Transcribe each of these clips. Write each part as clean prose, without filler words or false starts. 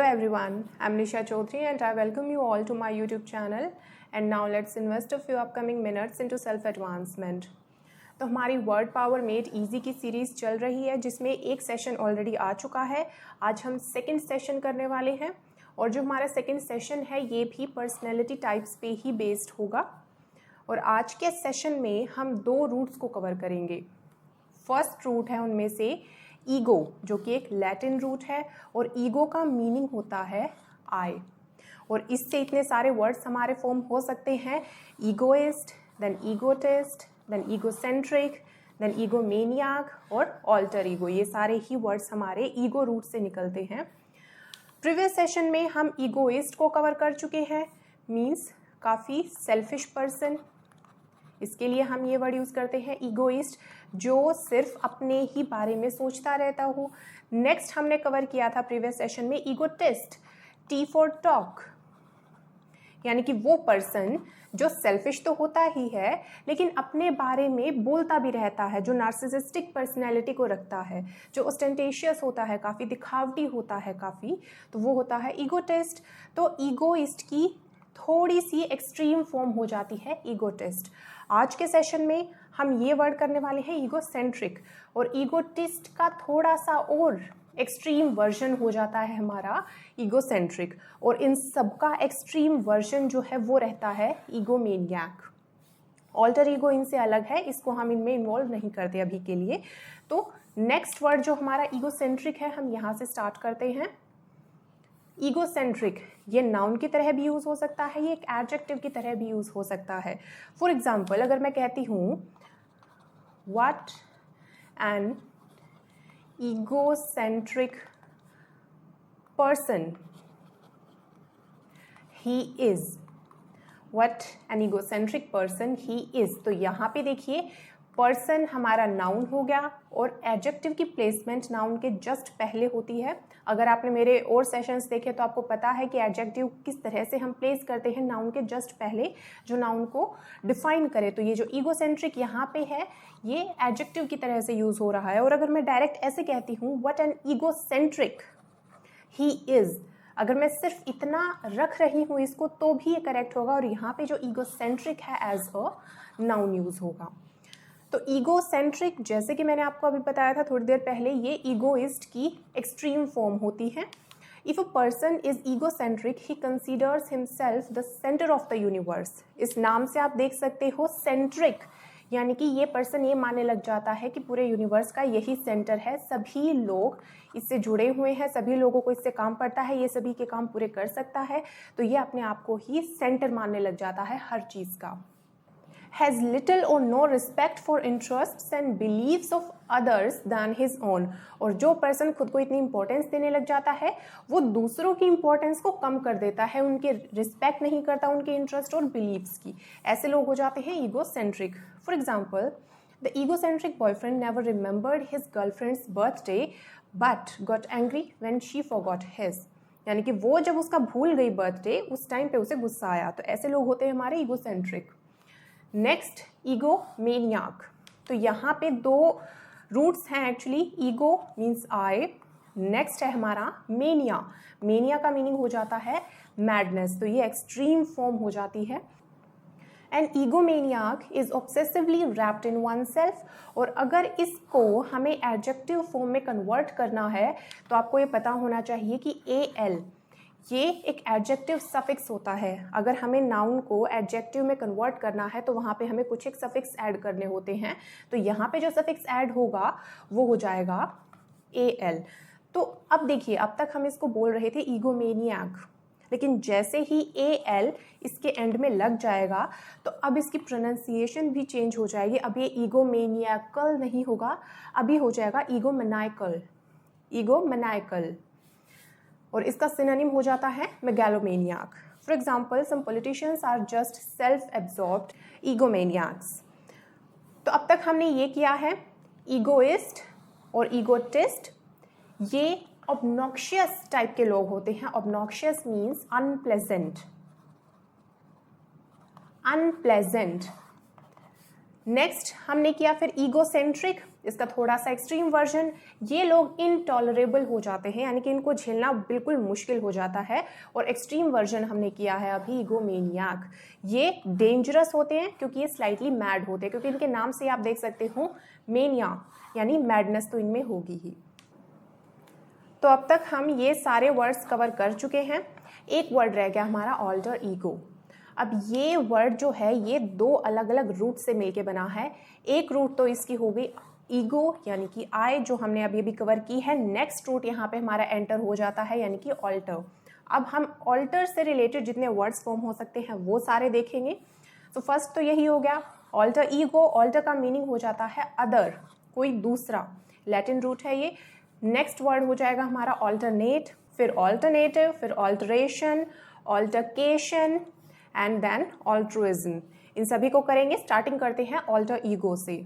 everyone, I'm Nisha Chaudhary and I welcome you all to my YouTube channel. And now let's invest a few upcoming minutes into self-advancement. तो हमारी word power made easy की series चल रही है जिसमें एक session already आ चुका है। आज हम सेकंड सेशन करने वाले हैं और जो हमारा सेकंड सेशन है ये भी पर्सनैलिटी टाइप्स पे ही बेस्ड होगा। और आज के सेशन में हम दो रूट्स को कवर करेंगे। फर्स्ट रूट है उनमें से ईगो, जो कि एक लैटिन रूट है और ईगो का मीनिंग होता है आई। और इससे इतने सारे वर्ड्स हमारे फॉर्म हो सकते हैं, egoist, then egotist, then egocentric, then egomaniac और ऑल्टर ईगो। ये सारे ही वर्ड्स हमारे ईगो रूट से निकलते हैं। प्रीवियस सेशन में हम ईगोइस्ट को कवर कर चुके हैं, मीन्स काफ़ी सेल्फिश पर्सन। इसके लिए हम ये वर्ड यूज़ करते हैं ईगोइस्ट, जो सिर्फ अपने ही बारे में सोचता रहता हो। नेक्स्ट हमने कवर किया था प्रीवियस सेशन में ईगोटिस्ट, टी फॉर टॉक, यानी कि वो पर्सन जो सेल्फिश तो होता ही है लेकिन अपने बारे में बोलता भी रहता है, जो नार्सिसिस्टिक पर्सनैलिटी को रखता है, जो ओस्टेंटेशियस होता है, काफ़ी दिखावटी होता है काफ़ी, तो वो होता है ईगोटिस्ट। तो ईगोइस्ट की थोड़ी सी एक्सट्रीम फॉर्म हो जाती है ईगोटिस्ट। आज के सेशन में हम ये वर्ड करने वाले हैं ईगोसेंट्रिक, और ईगोटिस्ट का थोड़ा सा और एक्सट्रीम वर्जन हो जाता है हमारा ईगोसेंट्रिक, और इन सब का एक्सट्रीम वर्जन जो है वो रहता है ईगोमेनियाक। ऑल्टर ईगो इनसे अलग है, इसको हम इनमें इन्वॉल्व नहीं करते अभी के लिए। तो नेक्स्ट वर्ड जो हमारा ईगोसेंट्रिक है, हम यहाँ से स्टार्ट करते हैं। ईगोसेंट्रिक ये नाउन की तरह भी यूज़ हो सकता है, ये एक एडजेक्टिव की तरह भी यूज़ हो सकता है। फॉर एग्जाम्पल, अगर मैं कहती हूँ what an egocentric person he is, what an egocentric person he is। तो यहाँ पे देखिए पर्सन हमारा नाउन हो गया और एडजेक्टिव की प्लेसमेंट नाउन के जस्ट पहले होती है। अगर आपने मेरे और सेशंस देखे तो आपको पता है कि एडजेक्टिव किस तरह से हम प्लेस करते हैं नाउन के जस्ट पहले, जो नाउन को डिफाइन करे। तो ये जो ईगोसेंट्रिक यहाँ पे है ये एडजेक्टिव की तरह से यूज़ हो रहा है। और अगर मैं डायरेक्ट ऐसे कहती हूँ what an egocentric he is, अगर मैं सिर्फ इतना रख रही हूँ इसको तो भी ये करेक्ट होगा, और यहाँ पे जो ईगोसेंट्रिक है एज अ नाउन यूज़ होगा। तो ईगोसेंट्रिक, जैसे कि मैंने आपको अभी बताया था थोड़ी देर पहले, ये ईगोइस्ट की एक्सट्रीम फॉर्म होती है। If a person is egocentric he considers himself the centre of the universe. इस नाम से आप देख सकते हो सेंट्रिक, यानी कि ये पर्सन ये मानने लग जाता है कि पूरे यूनिवर्स का यही सेंटर है, सभी लोग इससे जुड़े हुए हैं, सभी लोगों को इससे काम पड़ता है, ये सभी के काम पूरे कर सकता है। तो ये अपने आप को ही सेंटर मानने लग जाता है हर चीज़ का। Has little or no respect for interests and beliefs of others than his own। और जो पर्सन खुद को इतनी इंपॉर्टेंस देने लग जाता है वो दूसरों की इंपॉर्टेंस को कम कर देता है, उनके रिस्पेक्ट नहीं करता उनके इंटरेस्ट और बिलीव्स की। ऐसे लोग हो जाते हैं egocentric. For example, the egocentric boyfriend never remembered his girlfriends birthday but got angry when she forgot his. यानी कि वो जब उसका भूल गई बर्थडे उस टाइम पे उसे गुस्सा आया। तो ऐसे लोग होते हैं हमारे ईगोसेंट्रिक। नेक्स्ट ईगोमेनियाक। तो यहाँ पे दो रूट्स हैं actually, ego means I, next है हमारा मेनिया। मेनिया का मीनिंग हो जाता है मैडनेस, तो ये एक्सट्रीम फॉर्म हो जाती है। And egomaniac is obsessively wrapped in oneself. और अगर इसको हमें एडजेक्टिव फॉर्म में कन्वर्ट करना है तो आपको ये पता होना चाहिए कि AL ये एक एडजेक्टिव सफिक्स होता है। अगर हमें नाउन को एडजेक्टिव में कन्वर्ट करना है तो वहाँ पे हमें कुछ एक सफिक्स ऐड करने होते हैं। तो यहाँ पे जो सफिक्स ऐड होगा वो हो जाएगा AL। तो अब देखिए, अब तक हम इसको बोल रहे थे ईगोमेनियाक, लेकिन जैसे ही AL इसके एंड में लग जाएगा तो अब इसकी प्रोनाउंसिएशन भी चेंज हो जाएगी। अब ये ईगोमेनियाकल नहीं होगा, अभी हो जाएगा ईगोमैनिकल, ईगोमैनिकल। और इसका सिनोनिम हो जाता है megalomaniac. For example, some politicians are just self absorbed egomaniacs. तो अब तक हमने ये किया है ईगोइस्ट और ईगोटिस्ट, ये ऑब्नॉक्शियस टाइप के लोग होते हैं। Obnoxious means unpleasant, unpleasant. Next हमने किया फिर ईगोसेंट्रिक। इसका थोड़ा सा एक्सट्रीम वर्जन, ये लोग इनटॉलरेबल हो जाते हैं, यानी कि इनको झेलना बिल्कुल मुश्किल हो जाता है। और एक्सट्रीम वर्जन हमने किया है अभी ईगोमेनियाक। ये डेंजरस होते हैं क्योंकि ये स्लाइटली मैड होते हैं, क्योंकि इनके नाम से आप देख सकते हो मेनिया, यानी मैडनेस तो इनमें होगी ही। तो अब तक हम ये सारे वर्ड्स कवर कर चुके हैं। एक वर्ड रह गया हमारा ऑल्टर ईगो। अब ये वर्ड जो है ये दो अलग अलग रूट से मिलके बना है। एक रूट तो इसकी हो गई ईगो यानी कि आई, जो हमने अभी अभी कवर की है। नेक्स्ट रूट यहाँ पे हमारा एंटर हो जाता है यानी कि ऑल्टर। अब हम ऑल्टर से रिलेटेड जितने वर्ड्स फॉर्म हो सकते हैं वो सारे देखेंगे। तो फर्स्ट तो यही हो गया ऑल्टर ईगो। ऑल्टर का मीनिंग हो जाता है अदर, कोई दूसरा, लैटिन रूट है ये। नेक्स्ट वर्ड हो जाएगा हमारा ऑल्टरनेट, फिर ऑल्टरनेटिव, फिर alteration, altercation and then altruism. इन सभी को करेंगे। स्टार्टिंग करते हैं ऑल्टर ईगो से।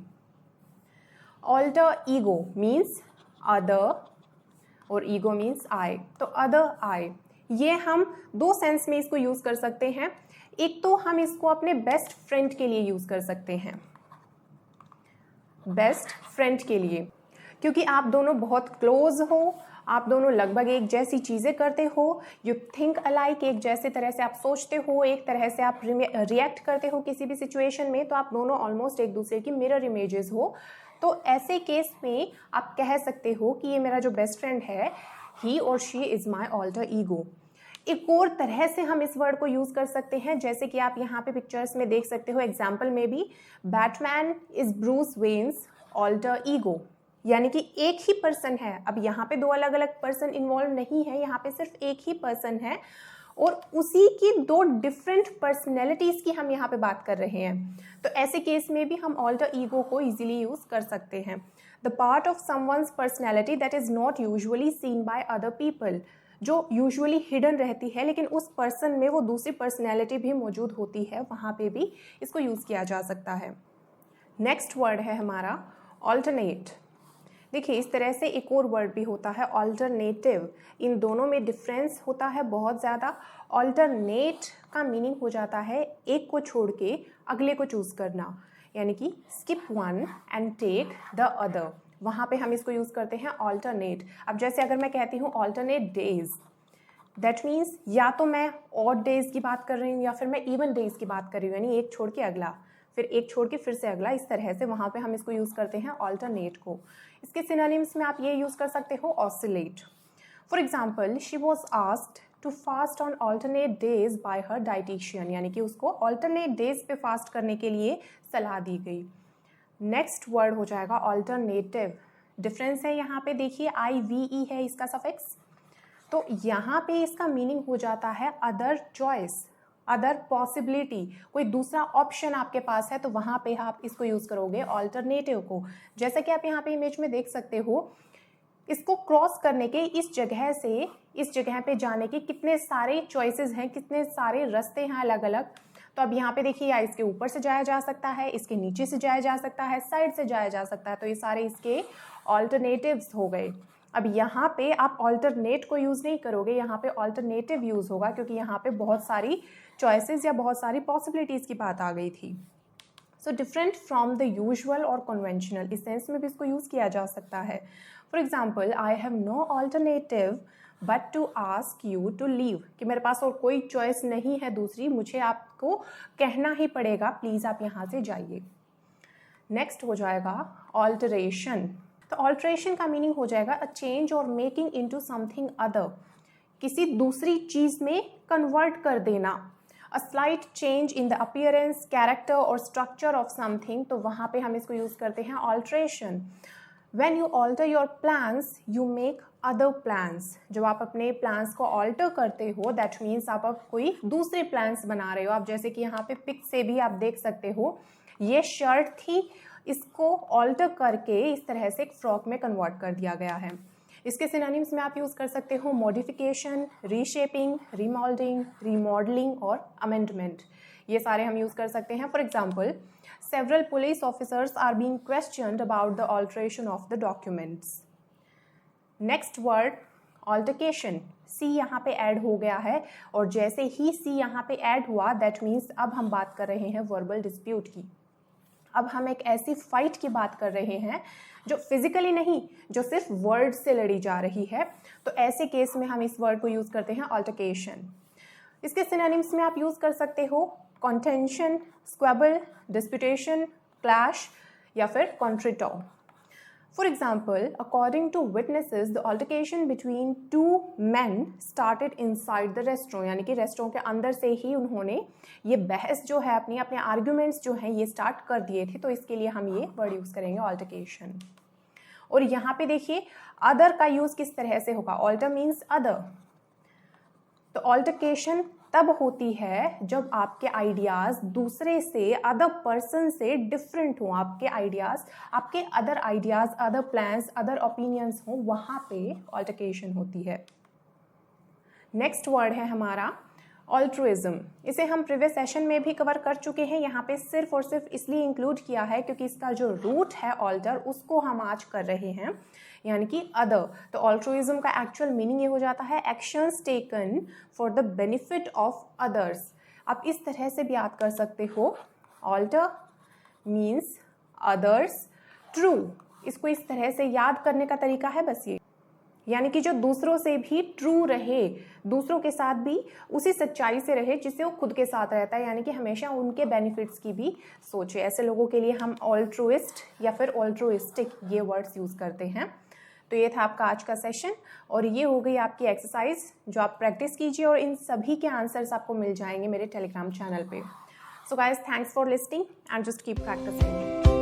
ऑल्टर ईगो मीन्स अदर और ईगो मीन्स आई। तो अदर आई, ये हम दो सेंस में इसको यूज कर सकते हैं। एक तो हम इसको अपने बेस्ट फ्रेंड के लिए यूज कर सकते हैं, बेस्ट फ्रेंड के लिए, क्योंकि आप दोनों बहुत क्लोज हो, आप दोनों लगभग एक जैसी चीज़ें करते हो, यू थिंक अलाइक, एक जैसे तरह से आप सोचते हो, एक तरह से आप रिएक्ट करते हो किसी भी सिचुएशन में। तो आप दोनों ऑलमोस्ट एक दूसरे की मिरर इमेजेस हो। तो ऐसे केस में आप कह सकते हो कि ये मेरा जो बेस्ट फ्रेंड है, ही और she is my alter ego. एक और तरह से हम इस वर्ड को यूज़ कर सकते हैं, जैसे कि आप यहाँ पे पिक्चर्स में देख सकते हो, एग्जाम्पल में भी, Batman is Bruce Wayne's alter ego, यानी कि एक ही पर्सन है। अब यहाँ पे दो अलग अलग पर्सन इन्वॉल्व नहीं है, यहाँ पे सिर्फ एक ही पर्सन है और उसी की दो डिफरेंट पर्सनैलिटीज की हम यहाँ पे बात कर रहे हैं। तो ऐसे केस में भी हम ऑल्टर ईगो को इजीली यूज कर सकते हैं। The part of someone's personality that is not usually scene by other people, जो यूजुअली हिडन रहती है लेकिन उस पर्सन में वो दूसरी पर्सनैलिटी भी मौजूद होती है, वहाँ पे भी इसको यूज किया जा सकता है। नेक्स्ट वर्ड है हमारा ऑल्टरनेट। देखिए इस तरह से एक और वर्ड भी होता है ऑल्टरनेटिव। इन दोनों में डिफरेंस होता है बहुत ज़्यादा। ऑल्टरनेट का मीनिंग हो जाता है एक को छोड़ के अगले को चूज़ करना, यानी कि skip one and take the other. वहाँ पे हम इसको यूज़ करते हैं ऑल्टरनेट। अब जैसे अगर मैं कहती हूँ ऑल्टरनेट डेज, दैट मीन्स या तो मैं ऑड डेज की बात कर रही हूँ या फिर मैं इवन डेज की बात कर रही हूँ, यानी एक छोड़ के अगला, फिर एक छोड़ के फिर से अगला, इस तरह से वहाँ पे हम इसको यूज़ करते हैं ऑल्टरनेट को। इसके सिनोनिम्स में आप ये यूज़ कर सकते हो oscillate. For example, she was asked to fast on alternate days by her dietitian, यानी कि उसको ऑल्टरनेट डेज पे फास्ट करने के लिए सलाह दी गई। नेक्स्ट वर्ड हो जाएगा ऑल्टरनेटिव। डिफरेंस है यहाँ पे, देखिए IVE है इसका सफिक्स। तो यहाँ पे इसका मीनिंग हो जाता है अदर चॉइस, अदर पॉसिबिलिटी, कोई दूसरा ऑप्शन आपके पास है, तो वहाँ पे आप इसको यूज़ करोगे ऑल्टरनेटिव को। जैसा कि आप यहाँ पे इमेज में देख सकते हो, इसको क्रॉस करने के इस जगह से इस जगह पे जाने के कितने सारे चॉइसेस हैं, कितने सारे रास्ते हैं अलग अलग। तो अब यहाँ पे देखिए, या इसके ऊपर से जाया जा सकता है, इसके नीचे से जाया जा सकता है, साइड से जाया जा सकता है। तो ये सारे इसके ऑल्टरनेटिव्स हो गए। अब यहाँ पे आप ऑल्टरनेट को यूज़ नहीं करोगे, यहाँ पे ऑल्टरनेटिव यूज़ होगा, क्योंकि यहाँ पे बहुत सारी चॉइसेस या बहुत सारी पॉसिबिलिटीज़ की बात आ गई थी। So different from the usual और कन्वेंशनल, इस सेंस में भी इसको यूज़ किया जा सकता है। For example, I have no alternative but to ask you to leave, कि मेरे पास और कोई चॉइस नहीं है दूसरी, मुझे आपको कहना ही पड़ेगा, प्लीज़ आप यहाँ से जाइए। नेक्स्ट हो जाएगा ऑल्टरेशन। तो ऑल्टरेशन का मीनिंग हो जाएगा अ चेंज और मेकिंग इनटू समथिंग अदर, किसी दूसरी चीज़ में कन्वर्ट कर देना। A slight change in the appearance, character और स्ट्रक्चर ऑफ समथिंग, तो वहाँ पे हम इसको यूज़ करते हैं alteration. When you alter your plans you make other plans, जब आप अपने प्लान्स को ऑल्टर करते हो दैट मीन्स आप अब कोई दूसरे प्लान्स बना रहे हो। आप जैसे कि यहाँ पे पिक से भी आप देख सकते हो, ये शर्ट थी, इसको ऑल्टर करके इस तरह से एक फ्रॉक में कन्वर्ट कर दिया गया है। इसके सिनोनिम्स में आप यूज़ कर सकते हो मॉडिफिकेशन, रीशेपिंग, रीमोल्डिंग, रीमॉडलिंग और अमेंडमेंट, ये सारे हम यूज़ कर सकते हैं। For example, several police officers are being questioned about the alteration of the documents. Next word altercation, see यहाँ पे ऐड हो गया है, और जैसे ही सी यहाँ पे ऐड हुआ दैट मीन्स अब हम बात कर रहे हैं वर्बल डिस्प्यूट की। अब हम एक ऐसी फाइट की बात कर रहे हैं जो फिजिकली नहीं, जो सिर्फ वर्ड से लड़ी जा रही है, तो ऐसे केस में हम इस वर्ड को यूज़ करते हैं अल्टरकेशन। इसके सिनोनिम्स में आप यूज़ कर सकते हो कॉन्टेंशन, स्क्वेबल, डिस्प्यूटेशन, क्लैश या फिर कॉन्ट्रिटो। For example, according to witnesses, the altercation between two men started inside the restaurant, यानी कि रेस्टोरेंट के अंदर से ही उन्होंने ये बहस जो है अपने आर्ग्यूमेंट्स जो हैं ये स्टार्ट कर दिए थे, तो इसके लिए हम ये वर्ड यूज़ करेंगे altercation। और यहाँ पे देखिए अदर का यूज़ किस तरह से होगा, ऑल्टर मीन्स अदर। तो ऑल्टरकेशन तब होती है जब आपके आइडियाज़ दूसरे से, अदर पर्सन से डिफरेंट हों, आपके आइडियाज़, आपके other ideas, other plans, other opinions हों, वहाँ पे ऑल्टरकेशन होती है। नेक्स्ट वर्ड है हमारा ऑल्ट्रुइज्म। इसे हम प्रीवियस सेशन में भी कवर कर चुके हैं, यहाँ पे सिर्फ और सिर्फ इसलिए इंक्लूड किया है क्योंकि इसका जो रूट है ऑल्टर, उसको हम आज कर रहे हैं, यानी कि अदर। तो ऑल्ट्रुइज्म का एक्चुअल मीनिंग ये हो जाता है actions taken for the benefit of others. आप इस तरह से भी याद कर सकते हो, ऑल्टर मीन्स अदर्स, ट्रू। इसको इस तरह से याद करने का तरीका है बस ये, यानी कि जो दूसरों से भी ट्रू रहे, दूसरों के साथ भी उसी सच्चाई से रहे जिससे वो खुद के साथ रहता है, यानी कि हमेशा उनके बेनिफिट्स की भी सोचे। ऐसे लोगों के लिए हम ऑल्ट्रुइस्ट या फिर ऑल्ट्रुइस्टिक ये वर्ड्स यूज़ करते हैं। तो ये था आपका आज का सेशन और ये हो गई आपकी एक्सरसाइज जो आप प्रैक्टिस कीजिए और इन सभी के आंसर्स आपको मिल जाएंगे मेरे टेलीग्राम चैनल पे। So guys, thanks for listening and just keep practising.